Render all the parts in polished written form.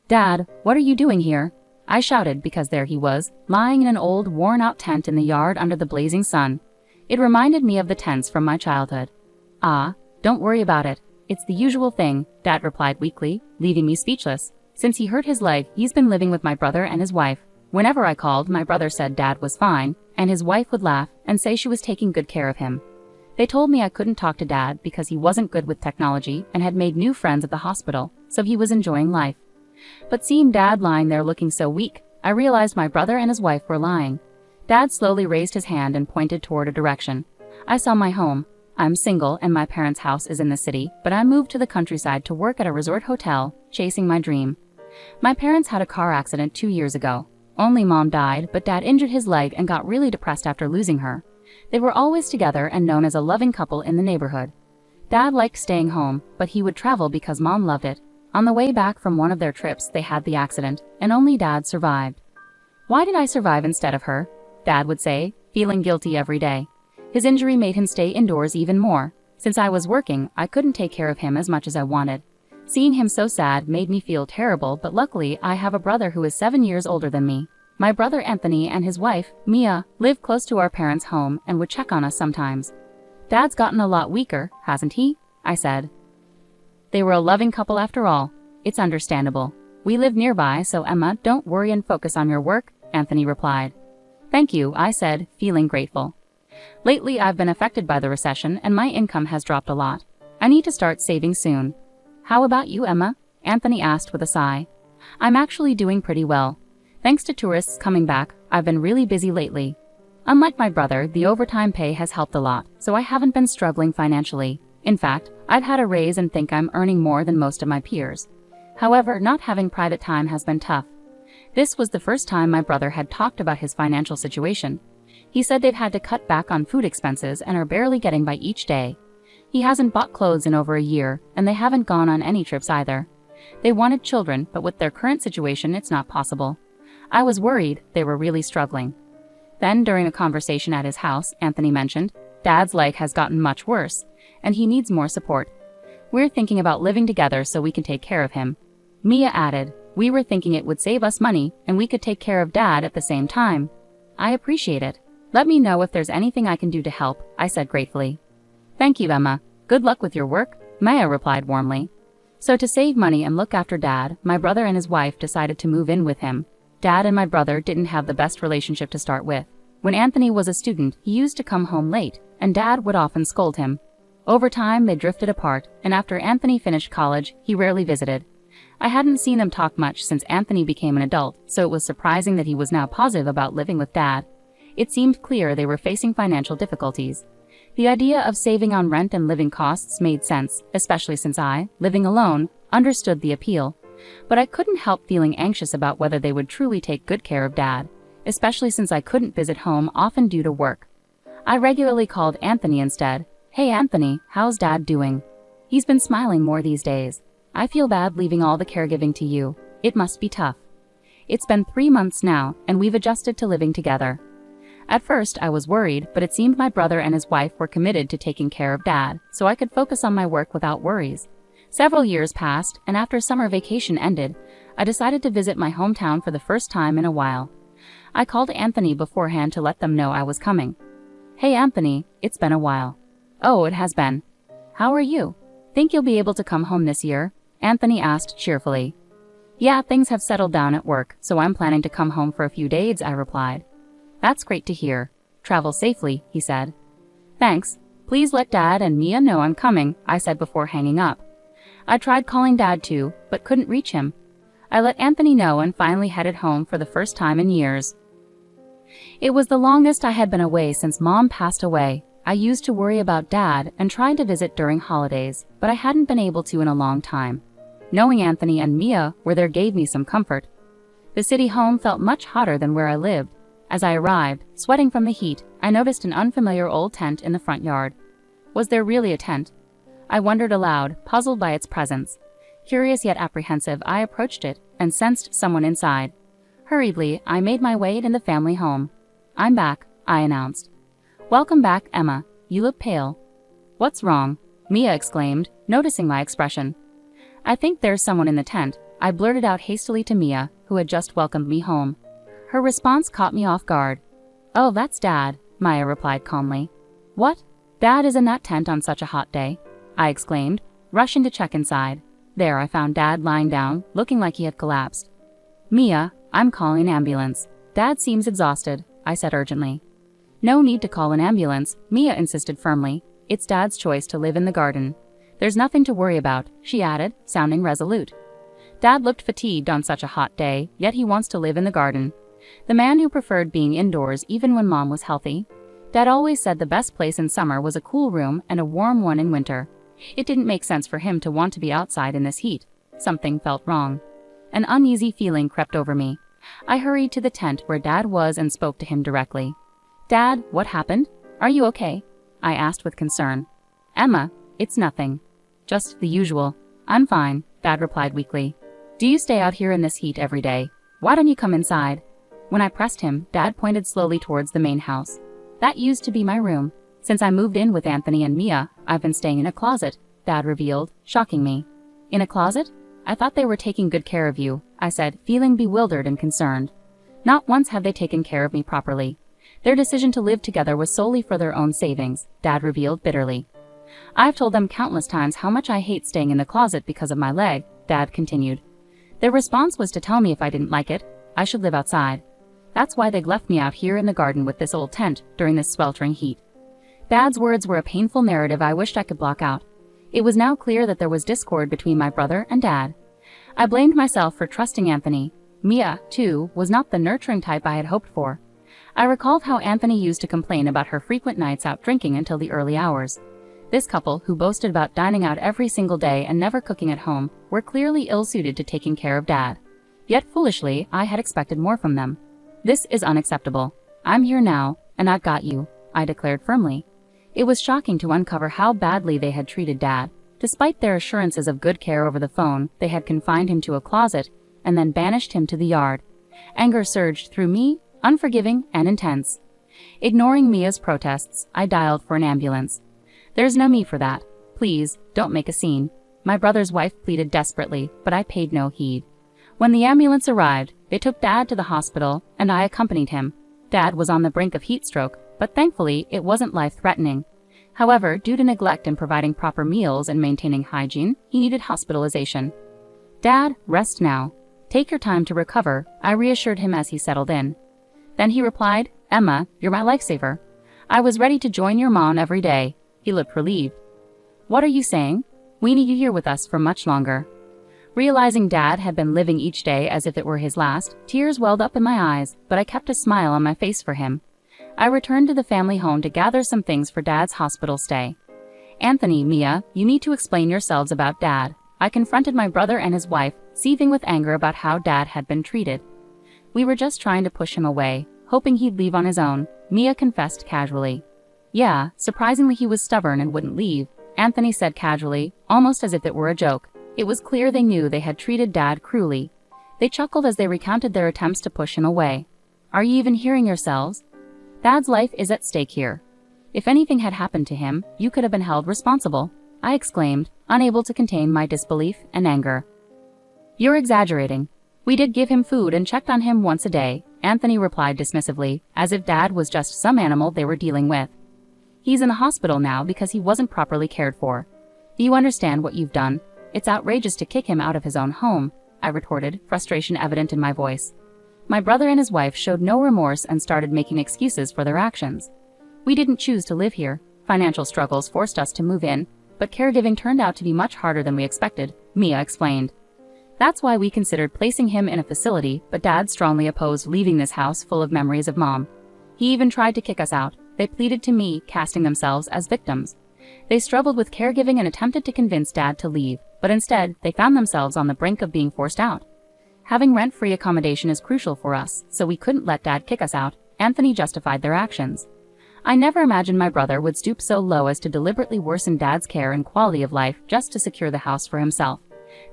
"Dad, what are you doing here?" I shouted because there he was, lying in an old, worn-out tent in the yard under the blazing sun. It reminded me of the tents from my childhood. "Ah, don't worry about it. It's the usual thing," Dad replied weakly, leaving me speechless. Since he hurt his leg, he's been living with my brother and his wife. Whenever I called, my brother said Dad was fine, and his wife would laugh and say she was taking good care of him. They told me I couldn't talk to Dad because he wasn't good with technology and had made new friends at the hospital, so he was enjoying life. But seeing Dad lying there looking so weak, I realized my brother and his wife were lying. Dad slowly raised his hand and pointed toward a direction. I saw my home. I'm single and my parents' house is in the city, but I moved to the countryside to work at a resort hotel, chasing my dream. My parents had a car accident 2 years ago. Only Mom died, but Dad injured his leg and got really depressed after losing her. They were always together and known as a loving couple in the neighborhood. Dad liked staying home, but he would travel because Mom loved it. On the way back from one of their trips, they had the accident, and only Dad survived. "Why did I survive instead of her?" Dad would say, feeling guilty every day. His injury made him stay indoors even more. Since I was working, I couldn't take care of him as much as I wanted. Seeing him so sad made me feel terrible, but luckily I have a brother who is 7 years older than me. My brother Anthony and his wife, Mia, live close to our parents' home and would check on us sometimes. "Dad's gotten a lot weaker, hasn't he?" I said. They were a loving couple after all. "It's understandable. We live nearby, so Emma, don't worry and focus on your work," Anthony replied. "Thank you," I said, feeling grateful. Lately, I've been affected by the recession and my income has dropped a lot. I need to start saving soon. "How about you, Emma?" Anthony asked with a sigh. "I'm actually doing pretty well. Thanks to tourists coming back, I've been really busy lately. Unlike my brother, the overtime pay has helped a lot, so I haven't been struggling financially. In fact, I've had a raise and think I'm earning more than most of my peers. However, not having private time has been tough." This was the first time my brother had talked about his financial situation. He said they've had to cut back on food expenses and are barely getting by each day. He hasn't bought clothes in over a year, and they haven't gone on any trips either. They wanted children, but with their current situation, it's not possible. I was worried they were really struggling. Then, during a conversation at his house, Anthony mentioned, "Dad's leg has gotten much worse, and he needs more support. We're thinking about living together so we can take care of him." Mia added, "We were thinking it would save us money, and we could take care of Dad at the same time." "I appreciate it. Let me know if there's anything I can do to help," I said gratefully. "Thank you, Emma. Good luck with your work," Maya replied warmly. So to save money and look after Dad, my brother and his wife decided to move in with him. Dad and my brother didn't have the best relationship to start with. When Anthony was a student, he used to come home late, and Dad would often scold him. Over time, they drifted apart, and after Anthony finished college, he rarely visited. I hadn't seen them talk much since Anthony became an adult, so it was surprising that he was now positive about living with Dad. It seemed clear they were facing financial difficulties. The idea of saving on rent and living costs made sense, especially since I, living alone, understood the appeal. But I couldn't help feeling anxious about whether they would truly take good care of Dad, especially since I couldn't visit home often due to work. I regularly called Anthony instead. "Hey Anthony, how's Dad doing?" "He's been smiling more these days. I feel bad leaving all the caregiving to you. It must be tough." It's been 3 months now, and we've adjusted to living together. At first, I was worried, but it seemed my brother and his wife were committed to taking care of Dad, so I could focus on my work without worries. Several years passed, and after summer vacation ended, I decided to visit my hometown for the first time in a while. I called Anthony beforehand to let them know I was coming. "Hey Anthony, it's been a while." "Oh, it has been. How are you? Think you'll be able to come home this year?" Anthony asked cheerfully. "Yeah, things have settled down at work, so I'm planning to come home for a few days," I replied. "That's great to hear. Travel safely," he said. "Thanks. Please let Dad and Mia know I'm coming," I said before hanging up. I tried calling Dad too, but couldn't reach him. I let Anthony know and finally headed home for the first time in years. It was the longest I had been away since Mom passed away. I used to worry about Dad and tried to visit during holidays, but I hadn't been able to in a long time. Knowing Anthony and Mia were there gave me some comfort. The city home felt much hotter than where I lived. As I arrived, sweating from the heat, I noticed an unfamiliar old tent in the front yard. Was there really a tent? I wondered aloud, puzzled by its presence. Curious yet apprehensive, I approached it and sensed someone inside. Hurriedly, I made my way in the family home. "I'm back," I announced. "Welcome back, Emma. You look pale." "What's wrong?" Mia exclaimed, noticing my expression. "I think there's someone in the tent. I blurted out hastily to Mia, who had just welcomed me home. Her response caught me off guard. "Oh, that's Dad," Maya replied calmly. "What? Dad is in that tent on such a hot day?" I exclaimed, rushing to check inside. There I found Dad lying down, looking like he had collapsed. "Mia, I'm calling an ambulance. Dad seems exhausted," I said urgently. "No need to call an ambulance," Mia insisted firmly. "It's Dad's choice to live in the garden. There's nothing to worry about," she added, sounding resolute. Dad looked fatigued on such a hot day, yet he wants to live in the garden. The man who preferred being indoors even when Mom was healthy. Dad always said the best place in summer was a cool room and a warm one in winter. It didn't make sense for him to want to be outside in this heat. Something felt wrong. An uneasy feeling crept over me. I hurried to the tent where Dad was and spoke to him directly. "Dad, what happened? Are you okay?" I asked with concern. "Emma, it's nothing. Just the usual. I'm fine," Dad replied weakly. "Do you stay out here in this heat every day? Why don't you come inside?" When I pressed him, Dad pointed slowly towards the main house. "That used to be my room. Since I moved in with Anthony and Mia, I've been staying in a closet," Dad revealed, shocking me. "In a closet? I thought they were taking good care of you," I said, feeling bewildered and concerned. "Not once have they taken care of me properly. Their decision to live together was solely for their own savings," Dad revealed bitterly. "I've told them countless times how much I hate staying in the closet because of my leg," Dad continued. "Their response was to tell me if I didn't like it, I should live outside. That's why they'd left me out here in the garden with this old tent during this sweltering heat." Dad's words were a painful narrative I wished I could block out. It was now clear that there was discord between my brother and Dad. I blamed myself for trusting Anthony. Mia, too, was not the nurturing type I had hoped for. I recalled how Anthony used to complain about her frequent nights out drinking until the early hours. This couple, who boasted about dining out every single day and never cooking at home, were clearly ill-suited to taking care of Dad. Yet foolishly, I had expected more from them. "This is unacceptable. I'm here now, and I've got you," I declared firmly. It was shocking to uncover how badly they had treated Dad. Despite their assurances of good care over the phone, they had confined him to a closet and then banished him to the yard. Anger surged through me, unforgiving and intense. Ignoring Mia's protests, I dialed for an ambulance. "There's no me for that. Please, don't make a scene," my brother's wife pleaded desperately, but I paid no heed. When the ambulance arrived, they took Dad to the hospital, and I accompanied him. Dad was on the brink of heat stroke, but thankfully it wasn't life-threatening. However, due to neglect in providing proper meals and maintaining hygiene, he needed hospitalization. "Dad, rest now. Take your time to recover," I reassured him as he settled in. Then he replied, "Emma, you're my lifesaver. I was ready to join your mom every day." He looked relieved. "What are you saying? We need you here with us for much longer." Realizing Dad had been living each day as if it were his last, tears welled up in my eyes, but I kept a smile on my face for him. I returned to the family home to gather some things for Dad's hospital stay. "Anthony, Mia, you need to explain yourselves about Dad." I confronted my brother and his wife, seething with anger about how Dad had been treated. "We were just trying to push him away, hoping he'd leave on his own," Mia confessed casually. "Yeah, surprisingly he was stubborn and wouldn't leave," Anthony said casually, almost as if it were a joke. It was clear they knew they had treated Dad cruelly. They chuckled as they recounted their attempts to push him away. "Are you even hearing yourselves? Dad's life is at stake here. If anything had happened to him, you could have been held responsible," I exclaimed, unable to contain my disbelief and anger. "You're exaggerating. We did give him food and checked on him once a day," Anthony replied dismissively, as if Dad was just some animal they were dealing with. "He's in the hospital now because he wasn't properly cared for. Do you understand what you've done? It's outrageous to kick him out of his own home," I retorted, frustration evident in my voice. My brother and his wife showed no remorse and started making excuses for their actions. "We didn't choose to live here. Financial struggles forced us to move in, but caregiving turned out to be much harder than we expected," Mia explained. "That's why we considered placing him in a facility, but Dad strongly opposed leaving this house full of memories of Mom. He even tried to kick us out. They pleaded to me, casting themselves as victims. They struggled with caregiving and attempted to convince Dad to leave, but instead, they found themselves on the brink of being forced out. Having rent-free accommodation is crucial for us, so we couldn't let Dad kick us out," Anthony justified their actions. I never imagined my brother would stoop so low as to deliberately worsen Dad's care and quality of life just to secure the house for himself.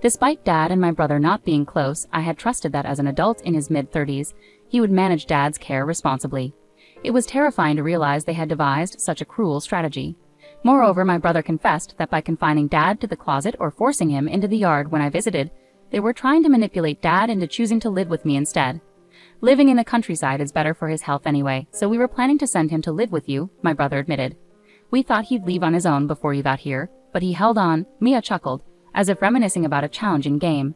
Despite Dad and my brother not being close, I had trusted that as an adult in his mid-30s, he would manage Dad's care responsibly. It was terrifying to realize they had devised such a cruel strategy. Moreover, my brother confessed that by confining Dad to the closet or forcing him into the yard when I visited, They were trying to manipulate Dad into choosing to live with me instead. Living in the countryside is better for his health anyway, so we were planning to send him to live with you, my brother admitted. We thought he'd leave on his own before you got here, but he held on, Mia chuckled, as if reminiscing about a challenging game.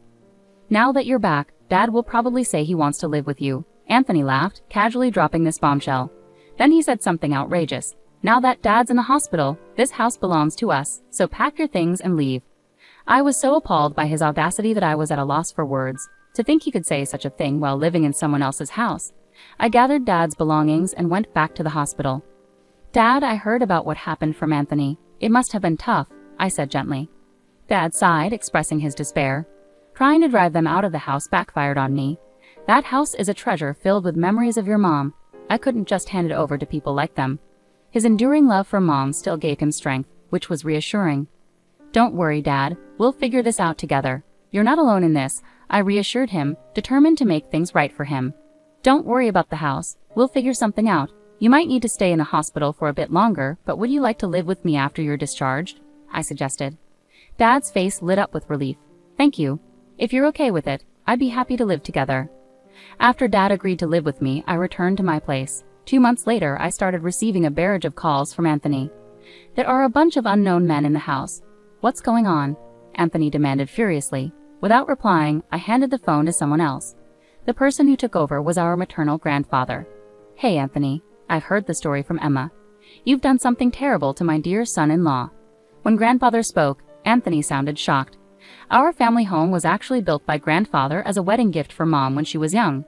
Now that you're back, Dad will probably say he wants to live with you. Anthony laughed, casually dropping this bombshell. Then he said something outrageous. Now that Dad's in the hospital, this house belongs to us, so pack your things and leave. I was so appalled by his audacity that I was at a loss for words. To think he could say such a thing while living in someone else's house. I gathered Dad's belongings and went back to the hospital. Dad, I heard about what happened from Anthony. It must have been tough, I said gently. Dad sighed, expressing his despair. Trying to drive them out of the house backfired on me. That house is a treasure filled with memories of your mom. I couldn't just hand it over to people like them. His enduring love for Mom still gave him strength, which was reassuring. Don't worry, Dad. We'll figure this out together. You're not alone in this, I reassured him, determined to make things right for him. Don't worry about the house. We'll figure something out. You might need to stay in the hospital for a bit longer, but would you like to live with me after you're discharged? I suggested. Dad's face lit up with relief. Thank you. If you're okay with it, I'd be happy to live together. After Dad agreed to live with me, I returned to my place. 2 months later, I started receiving a barrage of calls from Anthony. There are a bunch of unknown men in the house. What's going on? Anthony demanded furiously. Without replying, I handed the phone to someone else. The person who took over was our maternal grandfather. Hey, Anthony. I've heard the story from Emma. You've done something terrible to my dear son-in-law. When grandfather spoke, Anthony sounded shocked. Our family home was actually built by grandfather as a wedding gift for Mom when she was young.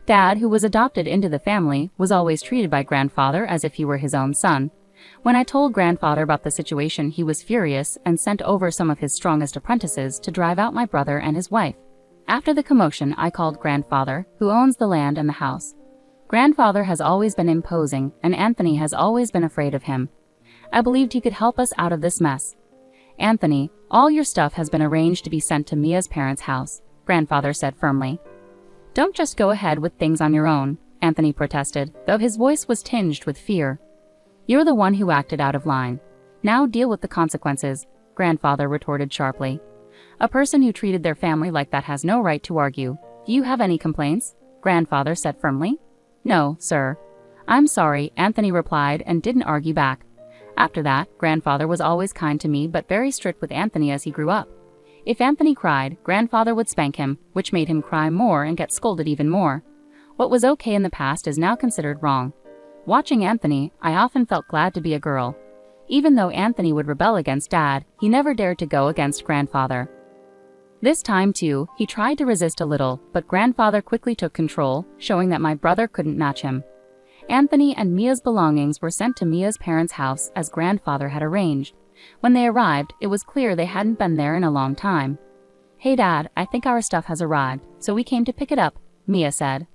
Dad, who was adopted into the family, was always treated by grandfather as if he were his own son. When I told grandfather about the situation, he was furious and sent over some of his strongest apprentices to drive out my brother and his wife. After the commotion, I called grandfather, who owns the land and the house. Grandfather has always been imposing, and Anthony has always been afraid of him. I believed he could help us out of this mess. Anthony, all your stuff has been arranged to be sent to Mia's parents' house, grandfather said firmly. Don't just go ahead with things on your own, Anthony protested, though his voice was tinged with fear. You're the one who acted out of line. Now deal with the consequences, grandfather retorted sharply. A person who treated their family like that has no right to argue. Do you have any complaints? Grandfather said firmly. No, sir. I'm sorry, Anthony replied and didn't argue back. After that, grandfather was always kind to me but very strict with Anthony as he grew up. If Anthony cried, grandfather would spank him, which made him cry more and get scolded even more. What was okay in the past is now considered wrong. Watching Anthony, I often felt glad to be a girl. Even though Anthony would rebel against Dad, he never dared to go against grandfather. This time too, he tried to resist a little, but grandfather quickly took control, showing that my brother couldn't match him. Anthony and Mia's belongings were sent to Mia's parents' house as grandfather had arranged. When they arrived, it was clear they hadn't been there in a long time. Hey Dad, I think our stuff has arrived, so we came to pick it up, Mia said.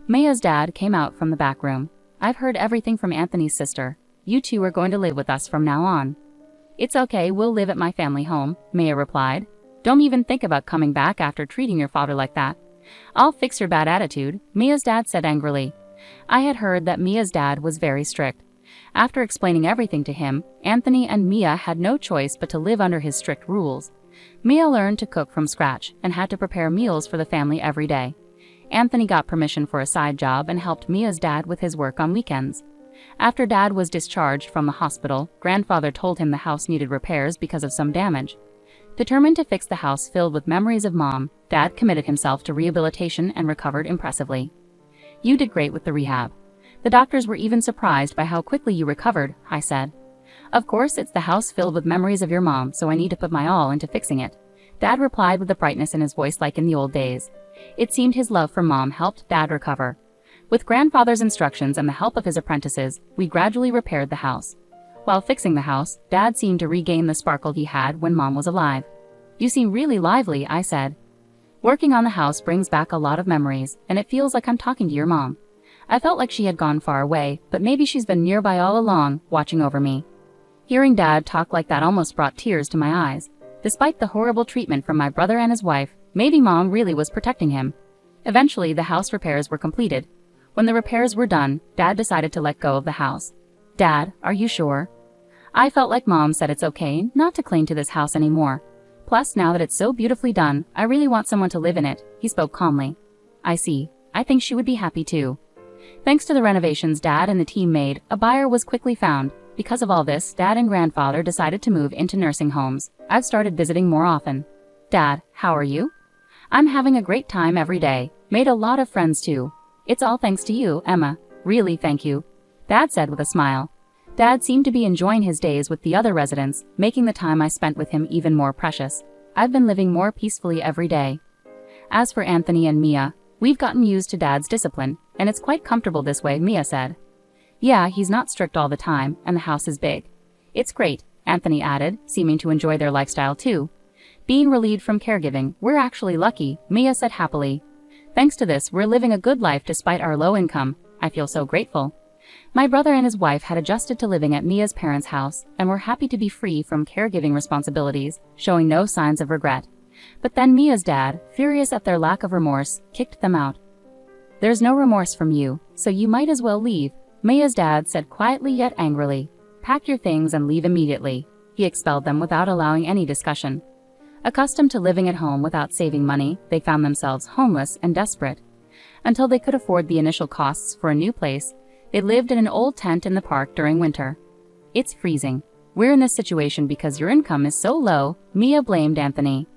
Mia's dad came out from the back room. I've heard everything from Anthony's sister. You two are going to live with us from now on. It's okay, we'll live at my family home, Mia replied. Don't even think about coming back after treating your father like that. I'll fix your bad attitude, Mia's dad said angrily. I had heard that Mia's dad was very strict. After explaining everything to him, Anthony and Mia had no choice but to live under his strict rules. Mia learned to cook from scratch and had to prepare meals for the family every day. Anthony got permission for a side job and helped Mia's dad with his work on weekends. After Dad was discharged from the hospital, grandfather told him the house needed repairs because of some damage. Determined to fix the house filled with memories of Mom, Dad committed himself to rehabilitation and recovered impressively. You did great with the rehab. The doctors were even surprised by how quickly you recovered, I said. Of course, it's the house filled with memories of your mom, so I need to put my all into fixing it. Dad replied with a brightness in his voice like in the old days. It seemed his love for Mom helped Dad recover. With grandfather's instructions and the help of his apprentices, we gradually repaired the house. While fixing the house, Dad seemed to regain the sparkle he had when Mom was alive. You seem really lively, I said. Working on the house brings back a lot of memories, and it feels like I'm talking to your mom. I felt like she had gone far away, but maybe she's been nearby all along, watching over me. Hearing Dad talk like that almost brought tears to my eyes. Despite the horrible treatment from my brother and his wife, maybe Mom really was protecting him. Eventually, the house repairs were completed. When the repairs were done, Dad decided to let go of the house. Dad, are you sure? I felt like Mom said it's okay not to cling to this house anymore. Plus, now that it's so beautifully done, I really want someone to live in it, he spoke calmly. I see. I think she would be happy too. Thanks to the renovations Dad and the team made, a buyer was quickly found. Because of all this, Dad and Grandfather decided to move into nursing homes. I've started visiting more often. Dad, how are you? I'm having a great time every day. Made a lot of friends too. It's all thanks to you, Emma. Really, thank you. Dad said with a smile. Dad seemed to be enjoying his days with the other residents, making the time I spent with him even more precious. I've been living more peacefully every day. As for Anthony and Mia, we've gotten used to Dad's discipline, and it's quite comfortable this way, Mia said. Yeah, he's not strict all the time, and the house is big. It's great, Anthony added, seeming to enjoy their lifestyle too. Being relieved from caregiving, we're actually lucky, Mia said happily. Thanks to this, we're living a good life despite our low income. I feel so grateful. My brother and his wife had adjusted to living at Mia's parents' house and were happy to be free from caregiving responsibilities, showing no signs of regret. But then Mia's dad, furious at their lack of remorse, kicked them out. There's no remorse from you, so you might as well leave, Mia's dad said quietly yet angrily. Pack your things and leave immediately. He expelled them without allowing any discussion. Accustomed to living at home without saving money, they found themselves homeless and desperate. Until they could afford the initial costs for a new place, they lived in an old tent in the park during winter. It's freezing. We're in this situation because your income is so low, Mia blamed Anthony.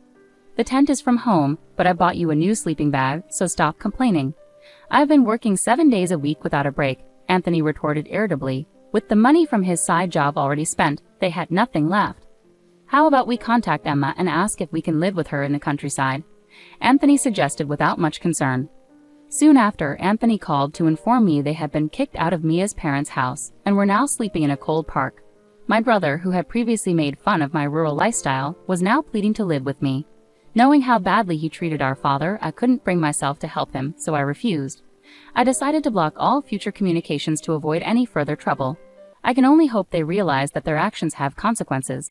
The tent is from home, but I bought you a new sleeping bag, so stop complaining. I've been working 7 days a week without a break, Anthony retorted irritably. With the money from his side job already spent, they had nothing left. How about we contact Emma and ask if we can live with her in the countryside? Anthony suggested without much concern. Soon after, Anthony called to inform me they had been kicked out of Mia's parents' house and were now sleeping in a cold park. My brother, who had previously made fun of my rural lifestyle, was now pleading to live with me. Knowing how badly he treated our father, I couldn't bring myself to help him, so I refused. I decided to block all future communications to avoid any further trouble. I can only hope they realize that their actions have consequences.